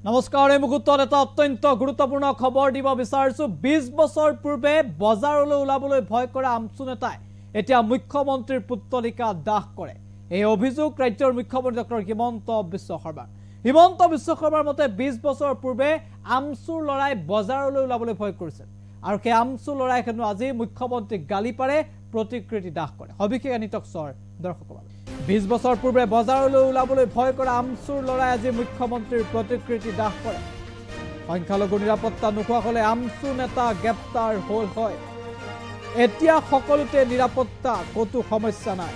নমস্কাৰ এই মুহূৰ্তত এটা অত্যন্ত গুৰুত্বপূৰ্ণ খবৰ দিব বিচাৰিছো 20 বছৰ পূৰ্বে বজাৰলৈ ওলাবলৈ ভয় কৰা আমচু নেতাই এতিয়া মুখ্যমন্ত্ৰীৰ পুত্তলিকা দাহ কৰে এই অভিযোগ ৰাজ্যৰ মুখ্যমন্ত্ৰী ডক্টৰ হিমন্ত বিশ্ব শৰ্মাৰ মতে 20 বছৰ পূৰ্বে আমচুৰ লৰাই বজাৰলৈ ওলাবলৈ ভয় কৰিছিল আৰু সেই আমচু লৰাই হেনো আজি মুখ্যমন্ত্ৰীক গালি পাৰে প্ৰতিকৃতি দাহ কৰে সবিশেষ নিটকছৰ দৰ্শকক 20 বছৰ পূৰ্বে বজাৰলৈ ওলাবলৈ ভয় কৰা আমচুৰ লৰাই আজি মুখ্যমন্ত্ৰীৰ প্ৰতিকৃতি দাহ কৰে সংখ্যালঘু নিৰাপত্তা নোহোৱা হলে আমচু নেতা গ্ৰেপ্তাৰ হল হয় এতিয়া সকলোতে নিৰাপত্তা কতো সমস্যা নাই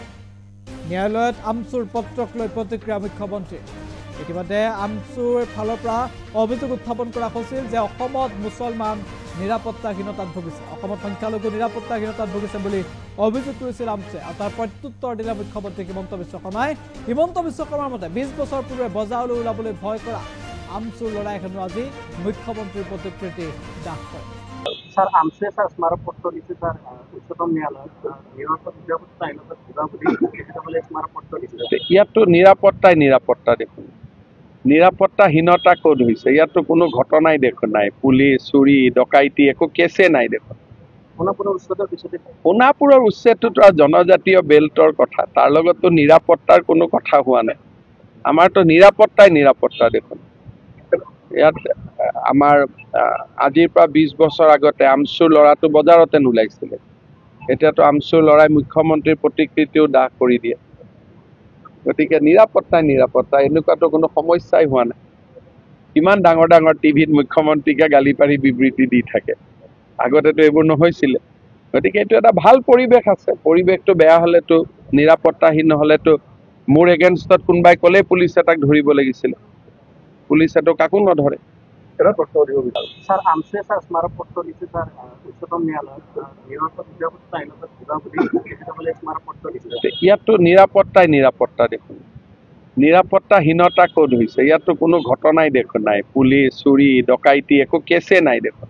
ন্যায়ালয়ত আমচুৰ পত্ৰক লৈ প্ৰতিক্ৰিয়া মুখ্যমন্ত্ৰী ইতিমধ্যে আমচুৰ ফালৰ পৰা অভিযোগ উত্থাপন কৰা হৈছিল যে অসমত মুছলমান নিৰাপত্তাহীনতাত ভুগিছে অসমত সংখ্যালঘু নিৰাপত্তাহীনতাত ভুগিছে বুলি অভিযোগ কৰিছিল আমচুৱে আৰু তাৰ প্ৰত্যুত্তৰ দিলে মুখ্যমন্ত্ৰী হিমন্ত বিশ্ব শৰ্মাৰ মতে 20 বছৰ পূৰ্বে বজাৰলৈ ওলাবলৈ ভয় কৰা আমচুৰ লৰাই হেনো আজি মুখ্যমন্ত্ৰীৰ প্ৰতিকৃতি দাহ কৰে স্যার আমসে স্যার স্মারকপত্র লিখে স্যার উচ্চতম ন্যায়ালয় নিরাপত্তা আইনত বলে স্মারকপত্র লিখে ইয়াতো নিরাপত্তা দেখুন নিরাপত্তাহীনতা কত হয়েছে ইয়াতো কোনো ঘটনাই দেখুন নাই পুলিশ চুরি ডকাইতি একো কেসে নাই দেখুন সোনাপুৰৰ উচ্ছেদটো জনজাতীয় বেল্টৰ কথা তাৰ লগতো নিৰাপত্তাৰ কোনো কথা হোৱা নাই আমাৰতো নিৰাপত্তা দেখুন ইয়াত আমাৰ আজিৰ পৰা 20 বছৰ আগতে আমচুৰ লৰাটো বজাৰতে নোলাইছিল এতিয়াতো আমচুৰ লৰাই মুখ্যমন্ত্ৰীৰ প্ৰতিকৃতিও দাহ কৰি দিয়ে গতিকে নিৰাপত্তা এনেকুৱাতো কোনো সমস্যাই হোৱা নাই কিমান ডাঙৰ টিভিত মুখ্যমন্ত্ৰীকে গালি পাৰি বিবৃতি দি থাকে আগতেতো এইবোৰ নহৈছিল গতিকে এইটো এটা ভাল পৰিৱেশ আছে পৰিৱেশটো বেয়া হলেতো নিৰাপত্তাহীন নহলেতো মোৰ এগেইনষ্টত কোনোবাই ক'লে পুলিচ এটাক ধৰিব লাগিছিল পুলিচেতো কাকো নধৰে স্যাৰ আমসে স্যাৰ স্মাৰকপত্ৰ লিখে স্যাৰ উচ্চতম ন্যায়ালয় নিৰাপত্তা আইনত বলে স্মাৰকপত্ৰ লিখে ইয়াতো নিৰাপত্তা দেখুন নিৰাপত্তাহীনতা কত হৈছে ইয়াতো কোনো ঘটনাই দেখুন নাই পুলিচ চুৰি ডকাইতি একো কেসে নাই দেখুন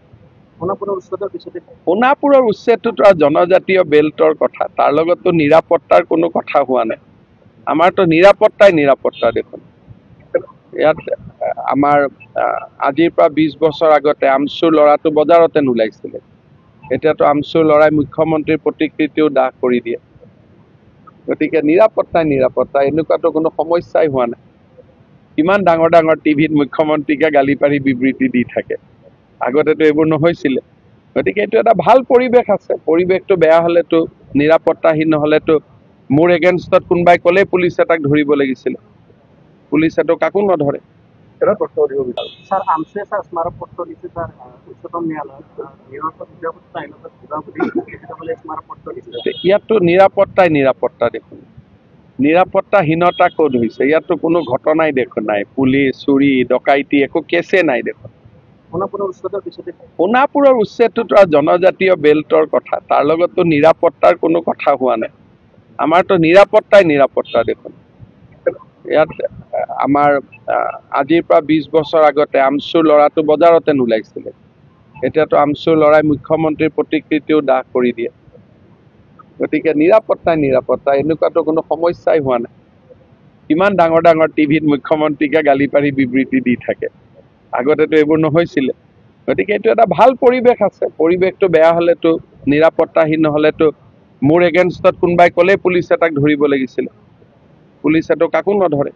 সোনাপুৰৰ উচ্ছেদটো জনজাতীয় বেল্টৰ কথা তাৰ লগতো নিৰাপত্তাৰ কোনো কথা হোৱা নাই আমাৰতো নিৰাপত্তা দেখুন ইয়াত আমাৰ আজিৰ পৰা 20 বছৰ আগতে আমচুৰ লৰাটো বজাৰতে নোলাইছিল এতিয়াতো আমচুৰ লৰাই মুখ্যমন্ত্ৰীৰ প্ৰতিকৃতিও দাহ কৰি দিয়ে গতিকে নিৰাপত্তা এনেকুৱাতো কোনো সমস্যাই হোৱা নাই কিমান ডাঙৰ টিভিত মুখ্যমন্ত্ৰীকে গালি পাৰি বিবৃতি দি থাকে আগতেতো এইবোৰ নহৈছিল গতিকে এইটো এটা ভাল পৰিৱেশ আছে পৰিৱেশটো বেয়া হলেতো নিৰাপত্তাহীন নহলেতো মোৰ এগেইনষ্টত কোনোবাই ক'লে পুলিচ এটাক ধৰিব লাগিছিল পুলিচেতো কাকো নধৰে স্যাৰ আমসে স্যাৰ স্মাৰকপত্ৰ লিখে স্যাৰ উচ্চতম ন্যায়ালয় নিৰাপত্তা আইনত বলে স্মাৰকপত্ৰ লিখে ইয়াতো নিৰাপত্তা দেখুন নিৰাপত্তাহীনতা কত হৈছে ইয়াতো কোনো ঘটনাই দেখুন নাই পুলিচ চুৰি ডকাইতি একো কেসে নাই দেখুন সোনাপুৰৰ উচ্ছেদটো জনজাতীয় বেল্টৰ কথা তাৰ লগতো নিৰাপত্তাৰ কোনো কথা হোৱা নাই আমাৰতো নিৰাপত্তা দেখুন ইয়াত আমাৰ আজিৰ পৰা 20 বছৰ আগতে আমচুৰ লৰাটো বজাৰতে নোলাইছিল এতিয়াতো আমচুৰ লৰাই মুখ্যমন্ত্ৰীৰ প্ৰতিকৃতিও দাহ কৰি দিয়ে গতিকে নিৰাপত্তা এনেকুৱাতো কোনো সমস্যাই হোৱা নাই কিমান ডাঙৰ টিভিত মুখ্যমন্ত্ৰীকে গালি পাৰি বিবৃতি দি থাকে আগতেতো এইবোৰ নহৈছিল গতিকে এইটো এটা ভাল পৰিৱেশ আছে পৰিৱেশটো বেয়া হলেতো নিৰাপত্তাহীন নহলেতো মোৰ এগেইনষ্টত কোনোবাই ক'লে পুলিচ এটাক ধৰিব লাগিছিল পুলিচেতো কাকো নধৰে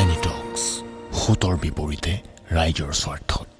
এনিটক্স সতৰ বিপৰীতে ৰাইজৰ স্বাৰ্থত।